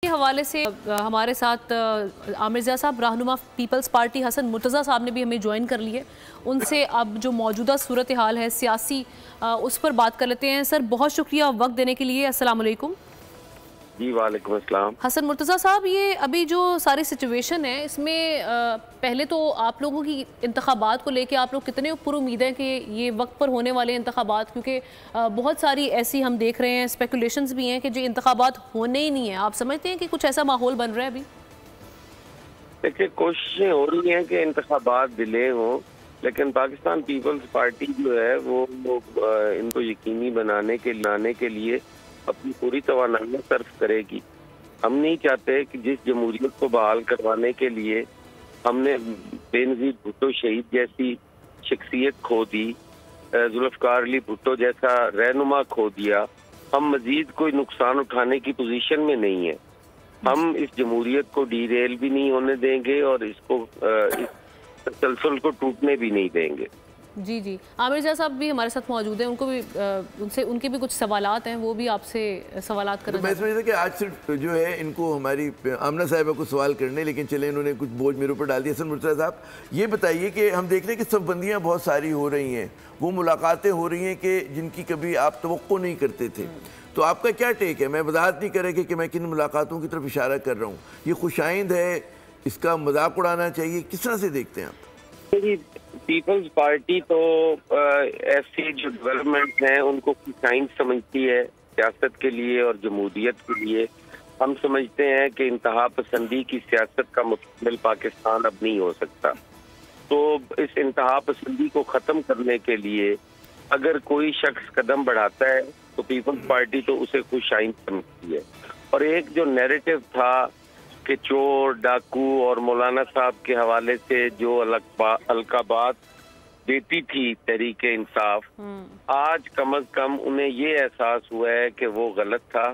کے حوالے سے ہمارے ساتھ عامر رضا صاحب رہنما پیپلز پارٹی حسن مرتضیٰ صاحب نے بھی ہمیں جوائن کر لی ہے. ان سے اب جو موجودہ صورتحال ہے سیاسی اس پر بات کر لیتے ہیں. سر بہت شکریہ وقت دینے کے لیے. السلام علیکم. جی وعلیکم السلام. حسن مرتضیٰ صاحب, یہ ابھی جو ساری سچویشن ہے اس میں پہلے تو آپ لوگوں کی انتخابات کو لے کے آپ لوگ کتنے پر امید ہیں کہ یہ وقت پر ہونے والے انتخابات, کیونکہ بہت ساری ایسی ہم دیکھ رہے ہیں اسپیکولیشنز بھی ہیں کہ جو انتخابات ہونے ہی نہیں ہیں. آپ سمجھتے ہیں کہ کچھ ایسا ماحول بن رہا ہے ابھی؟ دیکھیں کوششیں ہو رہی ہیں کہ انتخابات ڈیلے ہوں, لیکن پاکستان پیپلز پارٹی جو ہے وہ ان کو یقینی بنانے کے لیے اپنی پوری توانائی صرف کرے گی. ہم نہیں چاہتے کہ جس جمہوریت کو بحال کروانے کے لیے ہم نے بے نظیر بھٹو شہید جیسی شخصیت کھو دی, ذوالفقار علی بھٹو جیسا رہنما کھو دیا, ہم مزید کوئی نقصان اٹھانے کی پوزیشن میں نہیں ہیں. ہم اس جمہوریت کو ڈی ریل بھی نہیں ہونے دیں گے اور اس کو اس تسلسل کو ٹوٹنے بھی نہیں دیں گے. جی جی, عامر رضا صاحب بھی ہمارے ساتھ موجود ہیں, ان کو بھی ان کے بھی کچھ سوالات ہیں, وہ بھی آپ سے سوالات کرنا میں سمجھتا کہ آج صرف جو ہے ان کو ہماری آمنہ صاحبہ کو سوال کرنے, لیکن چلیں انہوں نے کچھ بوجھ میرے اوپر ڈال دیا. حسن مرتضیٰ صاحب یہ بتائیے کہ ہم دیکھ رہے ہیں کہ صف بندیاں بہت ساری ہو رہی ہیں, وہ ملاقاتیں ہو رہی ہیں کہ جن کی کبھی آپ توقع نہیں کرتے تھے, تو آپ کا کیا ٹیک ہے؟ میں وضاحت نہیں کرے کہ میں کن ملاقاتوں کی طرف اشارہ کر رہا ہوں. یہ خوش آئند ہے, اس کا مذاق اڑانا چاہیے, کس طرح سے دیکھتے ہیں آپ؟ پیپلز پارٹی تو ایسی جو ڈیولپمنٹ ہیں ان کو سائنس سمجھتی ہے سیاست کے لیے اور جمہوریت کے لیے. ہم سمجھتے ہیں کہ انتہا پسندی کی سیاست کا مکمل پاکستان اب نہیں ہو سکتا. تو اس انتہا پسندی کو ختم کرنے کے لیے اگر کوئی شخص قدم بڑھاتا ہے تو پیپلز پارٹی تو اسے خوش آئند سمجھتی ہے. اور ایک جو نیریٹو تھا کہ چور ڈاکو اور مولانا صاحب کے حوالے سے جو القابات دیتی تھی تحریک انصاف, آج کم از کم انہیں یہ احساس ہوا ہے کہ وہ غلط تھا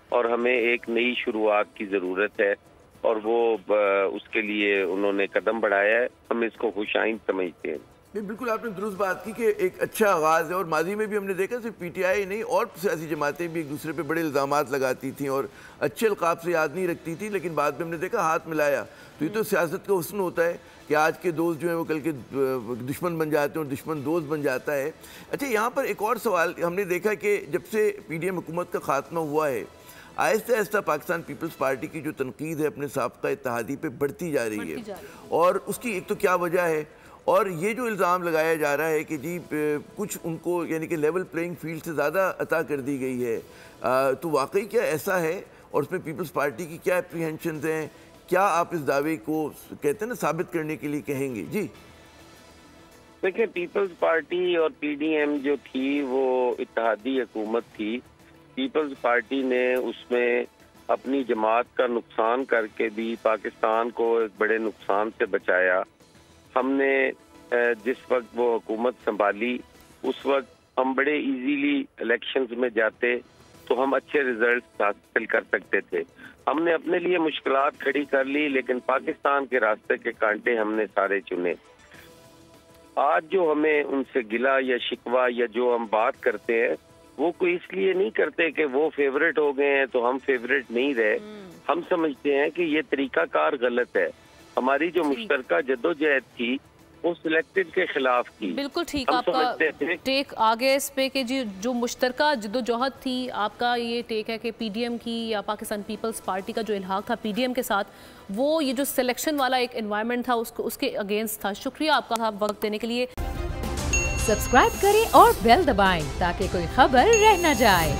اور ہمیں ایک نئی شروعات کی ضرورت ہے, اور وہ اس کے لیے انہوں نے قدم بڑھایا ہے. ہم اس کو خوش آئند سمجھتے ہیں. بالکل آپ نے درست بات کی کہ ایک اچھا آغاز ہے, اور ماضی میں بھی ہم نے دیکھا صرف پی ٹی آئی نہیں اور سیاسی جماعتیں بھی ایک دوسرے پہ بڑے الزامات لگاتی تھیں اور اچھے القاب سے یاد نہیں رکھتی تھیں, لیکن بعد میں ہم نے دیکھا ہاتھ ملایا. تو یہ تو سیاست کا حسن ہوتا ہے کہ آج کے دوست جو ہیں وہ کل کے دشمن بن جاتے ہیں اور دشمن دوست بن جاتا ہے. اچھا یہاں پر ایک اور سوال, ہم نے دیکھا کہ جب سے پی ڈی ایم حکومت کا خاتمہ ہوا ہے آہستہ آہستہ پاکستان پیپلز پارٹی کی جو تنقید ہے اپنے سابقہ اتحادی پہ بڑھتی جا رہی ہے, اور اس کی ایک تو کیا وجہ ہے, اور یہ جو الزام لگایا جا رہا ہے کہ جی کچھ ان کو یعنی کہ لیول پلینگ فیلڈ سے زیادہ عطا کر دی گئی ہے, تو واقعی کیا ایسا ہے اور اس میں پیپلز پارٹی کی کیا اپریہنشنز ہیں؟ کیا آپ اس دعوے کو کہتے ہیں نا ثابت کرنے کے لیے کہیں گے؟ جی دیکھیں پیپلز پارٹی اور پی ڈی ایم جو تھی وہ اتحادی حکومت تھی. پیپلز پارٹی نے اس میں اپنی جماعت کا نقصان کر کے بھی پاکستان کو ایک بڑے نقصان سے بچایا. ہم نے جس وقت وہ حکومت سنبھالی اس وقت ہم بڑے ایزیلی الیکشنز میں جاتے تو ہم اچھے ریزلٹس حاصل کر سکتے تھے. ہم نے اپنے لیے مشکلات کھڑی کر لی, لیکن پاکستان کے راستے کے کانٹے ہم نے سارے چنے. آج جو ہمیں ان سے گلا یا شکوہ یا جو ہم بات کرتے ہیں وہ کوئی اس لیے نہیں کرتے کہ وہ فیوریٹ ہو گئے ہیں تو ہم فیوریٹ نہیں رہے. ہم سمجھتے ہیں کہ یہ طریقہ کار غلط ہے. ہماری جو مشترکہ جدوجہد تھی وہ سلیکٹڈ کے خلاف تھی. بالکل ٹھیک, آپ کا ٹیک آگے اس پہ کہ جو مشترکہ جدوجہد تھی, آپ کا یہ ٹیک ہے کہ پی ڈی ایم کی یا پاکستان پیپلز پارٹی کا جو الحاق تھا پی ڈی ایم کے ساتھ, وہ یہ جو سلیکشن والا ایک انوائرمنٹ تھا اس کے اگینسٹ تھا. شکریہ آپ کا وقت دینے کے لیے. سبسکرائب کریں اور بیل دبائیں تاکہ کوئی خبر رہ نہ جائے.